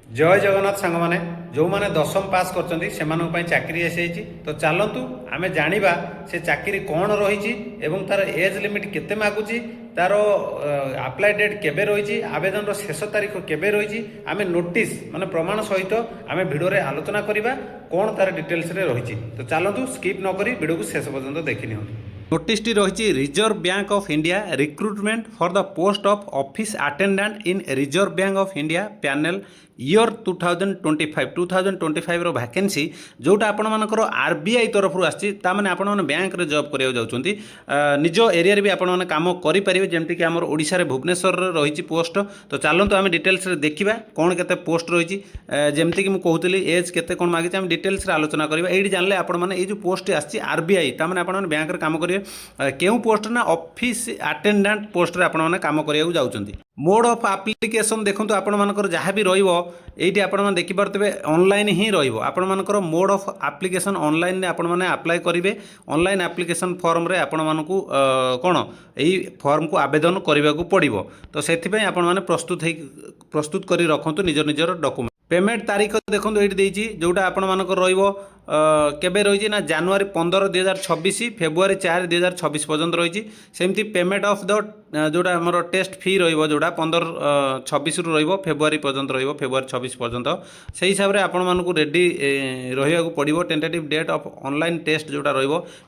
जय जगन्नाथ सांग मैंने जो मैंने दशम पास कर चाकरी आसी तो चलतु आम जाना से चाकरी कौन रही तार एज लिमिट केते मागुची तार अप्लाई डेट केबे रही आवेदन शेष तारीख केबे रही आम नोटिस माने प्रमाण सहित आम भिडियो आलोचना करवा कौन तार डिटेल्स रही तो चलतु स्किप नक भिडियो को शेष पर्यंत देखी नि नोटिसटी रही reserve bank of India recruitment for the post of office attendant in reserve bank of India panel year 2025 vacancy जोटा आपण मानकर आरबीआई तरफ आसने आपण मैंने बैंक रे जॉब करिया जाउछंती निज एरिया रे भी आपण मैंने काम करि परिबे जेमति कि हमर ओडिसा रे भुवनेश्वर रही पोस्ट तो चलतु आम डिटेल्स रे देखिबा कोन केते पोस्ट रही जेमति कि मु कहूतली एज केते कोन मागिछ आम डिटेल्स रे आलोचना करबा एडी जानले आपण माने ए जो पोस्ट आछि आरबीआई ता माने आपण माने बैंक रे काम करिवे केउ पोस्ट ना ऑफिस अटेंडेंट पोस्ट रे आपण माने काम करिया जाउछंती मोड ऑफ एप्लिकेशन देखो आपण मानकर जहाँ भी रही आपण मैंने देखिपे ऑनलाइन ही आपण मानकर मोड ऑफ एप्लिकेशन ऑनलाइन आपण मैंने अप्लाई करेंगे ऑनलाइन एप्लिकेशन फॉर्म रे आपण मानकू कौन यही फॉर्म को आवेदन करने को पड़ो तो से आपण मैंने प्रस्तुत कर रखु निज निजर डॉक्यूमेंट पेमेंट तारीख देखो ये जोटा आपण मानकर केबे रही ना जनवरी 15 2026 फेब्रुआरी 4 2026 पर्यंत रही सेमती पेमेंट ऑफ द जोटा आम टेस्ट फी रोटा 15-26 रु फेब्रुआरी पर्यंत फेब्रुआरी 26 पर्यंत से हिसाब से आपण मानक रेडी रहा पड़ो tentative date of online test जोटा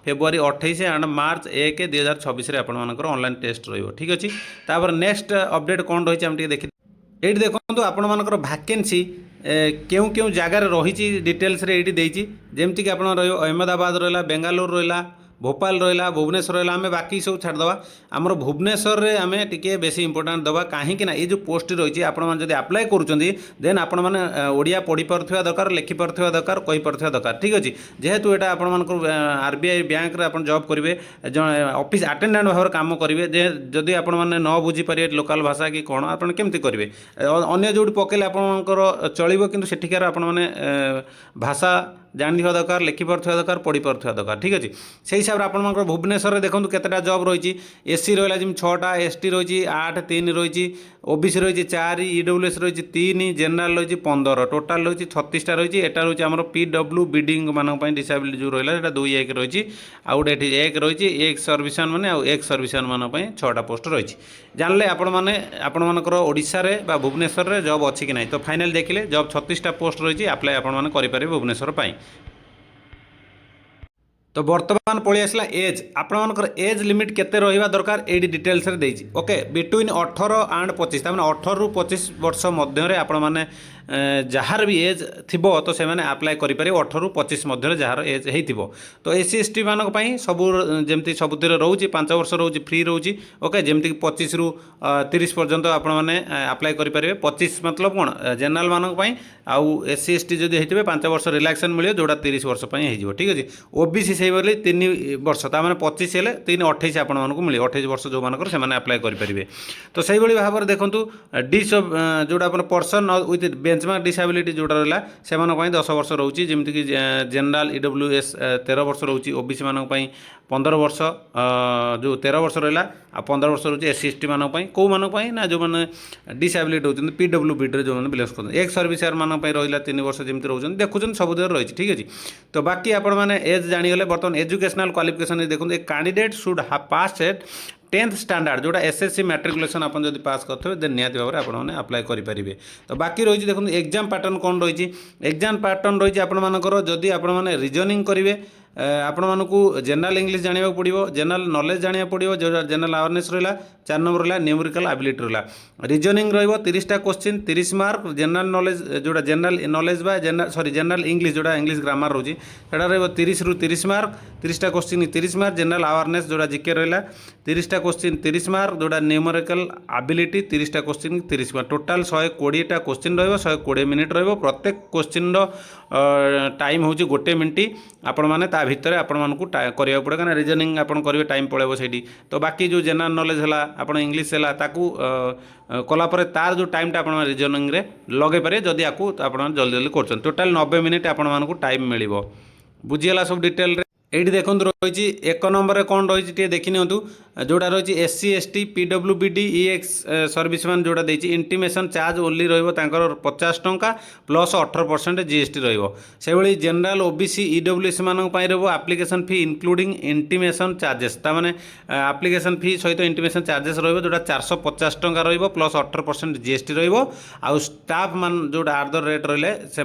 फेब्रुआरी 28 एंड मार्च 1 2026 आपण मानकर ऑनलाइन टेस्ट ठीक अच्छे तापर नेक्स्ट अपडेट कौन रही आम देखी ये देखो आपण मानकर वैकेंसी क्यों क्यों जगार रही डिटेल्स रे ये जमती कि आप अहमदाबाद रहा बेंगालुरु रहा भोपाल रहा भुवनेश्वर रहा आम बाकी सब छाड़देवा आमर भुवनेश्वर रे आम टे बेसी इंपोर्टाट दवा कहीं ये जो पोस्ट रही आपड़ी अप्लाई करें आपण मैंने ओडिया पढ़ी पार्थिबा दरकार लिखि पार्थिबा दरकार कहि पार्थिबा दरकार ठीक अच्छे जेहेतु यहाँ आपण मानक आरबीआई बैंक रे आपण जॉब करेंगे ऑफिस अटेंडेंट भाव काम करेंगे जदि आपण मैंने न बुझी पारे लोकल भाषा कि कौन आप केमती करेंगे अन्य जो पकड़े आपंकर चलो कि सेठिकार आपण मैंने भाषा जानी दरकार लिखि पार्थिबा दरकार पढ़ी पार्थिबा दरकार ठीक अच्छे से हिसाब से आपण भुवनेश्वर में देखो केतेटा जॉब रही एससी रहा जमी 6टा एसटी रही 8 3 रही ओबीसी रही 4 ईडब्ल्यूएस रही 3 जेनराल रही 15 टोटाल रही 36टा रही एटा रही आम पीडब्ल्यू बिडिंग मानी डिसेबिलिटी जो रहा 2 1 रही आउ गोटे 1 रही एक सर्विसमैन मैंने एक सर्विसमैन मानी 6टा पोस्ट रही जानले आपणकर ओडिशा रे बा भुवनेश्वर रे जॉब अच्छी कि नहीं तो फाइनल देखिले जॉब 36टा पोस्ट रही अप्लाई आपण मैंने करेंगे भुवनेश्वर पाई तो बर्तमान पलि आसला एज आपणकर एज लिमिट केते रहिबा दरकार एडी डिटेल्स रे देछि ओके बिटवीन 18 एंड 25 तामाने 18 रु 25 वर्ष मध्य रे आपण माने जार भी एज थिबो तो से माने अप्लाई करि पारे 18 रु 25 मध्य जार एज हेइथिबो तो एससी एसटी मानक पई सब जेमति सबुतिर रहउची 5 वर्ष रहउची फ्री रहउची ओके जेमति 25 रु 30 पर्यंत आपण माने अप्लाई करि पारे 25 मतलब कोन जनरल मानक पई आउ एससी एसटी जदि हेइथिबे 5 वर्ष रिलैक्सेशन मिलियो जोडा 30 वर्ष पई हेइजिवो ठीक अछि ओबीसी सेही बोली 3 वर्ष ता माने 25 हेले 3 28 आपण मानक मिलियो 28 वर्ष जो मानकर से माने अप्लाई करि पारिबे तो सेही बोली भाबर देखंतु डिस जोडा अपन पर्सन विथ बेंचमार्क डिसेबिलिटी जोटा रहा से 10 वर्ष रोचे जमीक जनरल ईडब्ल्यूएस 13 वर्ष रोचे ओबीसी मान 15 वर्ष जो 13 वर्ष रहा आ 15 वर्ष रोचे एससी एसटी मान कौ मान ना जो मैंने डिसेबिलिटी होती पीडब्ल्यू बीड्रे जो मैंने बिलंग कर एक सर्विसर मान रहा 3 वर्ष जमी रोचे देखुं सब जगह रही ठीक अच्छे तो बाकी आपण मैंने एज जानीगले बर्तमान एजुकेशनल क्वालिफिकेशन देखो a candidate should have pass at 10th standard जोटा एसएससी मैट्रिकुलेशन आप जब पास करते देन निहत भाव में आपने अप्लाई करेंगे तो बाकी रही देखो एग्जाम पैटर्न कौन रही एग्जाम पैटर्न रही आपर जदि आपण मैंने रिजनिंग करेंगे आपण मानक जनरल इंग्लीश जाना पड़ो जनरल नॉलेज जाना पड़ो जो जनरल अवेयरनेस रहा 4 नंबर रहा न्यूमेरिकल एबिलिटी रहा रिजनिंग रो 30टा क्वेश्चन 30 मार्क जनरल नॉलेज जोटा जनरल नॉलेज बा जनरल इंग्लीश जोटा इंग्लीश ग्रामर रोचे सेटा रहा 30 रु 30 मार्क 30टा क्वेश्चन 30 मार्क जनरल अवेयरनेस जोटा जिके रहा 30टा क्वेश्चन 30 मार्क जोटा न्यूमेरिकल एबिलिटी 30टा क्वेश्चन 30 मार्क टोटाल 120टा क्वेश्चन रहा 120 मिनिट रहा प्रत्येक क्वेश्चन टाइम हूँ 1 मिनिट आपण मैंने भितर आपण मानक करा पड़े क्या रिजनिंग आप करेंगे टाइम पड़े से तो बाकी जो जनरल नॉलेज है आप इंग्लीश है कलापर तार जो टाइमटा आप रिजनिंग रे लगे पारे जदि आपको आप जल्दी जल्दी कर टोटाल 90 मिनिट आपण मानक टाइम मिल बुझीगला सब डिटेल ये देखो रही 1 नंबर कौन रही देखी नि जोटा रही SC ST PWBD ex serviceman जोटा देती इंटीमेशन चार्ज ओनली रचास टंका प्लस 18% जीएसटी रही जनरल ओबीसी ईडब्ल्यूएस मान application fee including intimation charges ताने एप्लिकेशन फी सहित इंटीमेशन चार्जेस रोटा 450 टंका प्लस 18% जीएसटी आउ स्टाफ मान जोटा आट द रेट रही से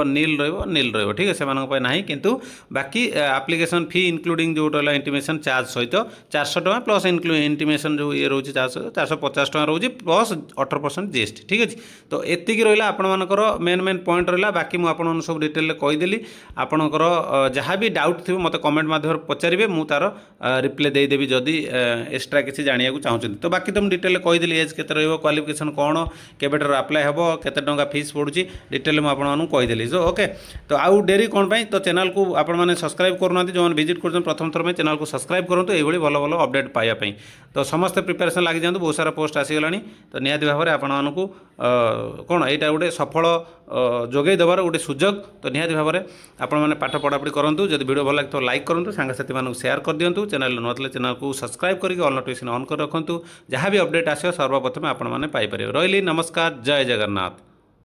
नील ठीक है से ना किंतु बाकी एप्लिकेशन फी इंक्लूडिंग जो रहा इंटीमेशन चार्ज सहित 400 टंका प्लस इंटीमेशन जो ये रोचे 450 टंका रोचे प्लस 18% जीएसटी ठीक अच्छे। तो एतिक रहा आपर मेन मेन पॉइंट रहा बाकी मुझे सब डिटेल कहीदेली आपणकर जहाँ भी डाउट थी मत कमेंट माध्यम पचारे मुझे तार रिप्लाई देदेवी जदि एक्सट्रा किसी जाना चाहते तो बाकी तो मुझे डिटेल कहीदेली एज के क्वालिफिकेशन कौन केबेटर अप्लाई हम केते टंका फीस पड़ुची डिटेल मुझे कहीदेली सो ओके। तो आउ डेरी कौन पाई तो चैनल को आपण मैंने सब्सक्राइब करना जो विजिट कर प्रथम थर में चैनल को सब्सक्राइब करूँ ये भल भल अपडेट पाइबापी। तो समस्त प्रिपेरेसन लगी जातु बहुत सारा पोस्ट आसीगला तो निहाती भाव में आपण मानू कौन यहाँ गोटे सफल जोगे देवार गोटे सुजोग तो निहाती भाव में आपण मैंने पाठ पढ़ापढ़ी करूँ जब वीडियो भल लगे तो लाइक करूँ सांगसाथी मानक सेयार कर दिंतु चैनल नुआ चैनल को सब्सक्राइब करके ऑल नोटिफिकेशन ऑन कर रखुँ जहाँ भी अपडेट आसो सर्वप्रथम आपण मैंने पाइपर रही। नमस्कार जय जगन्नाथ।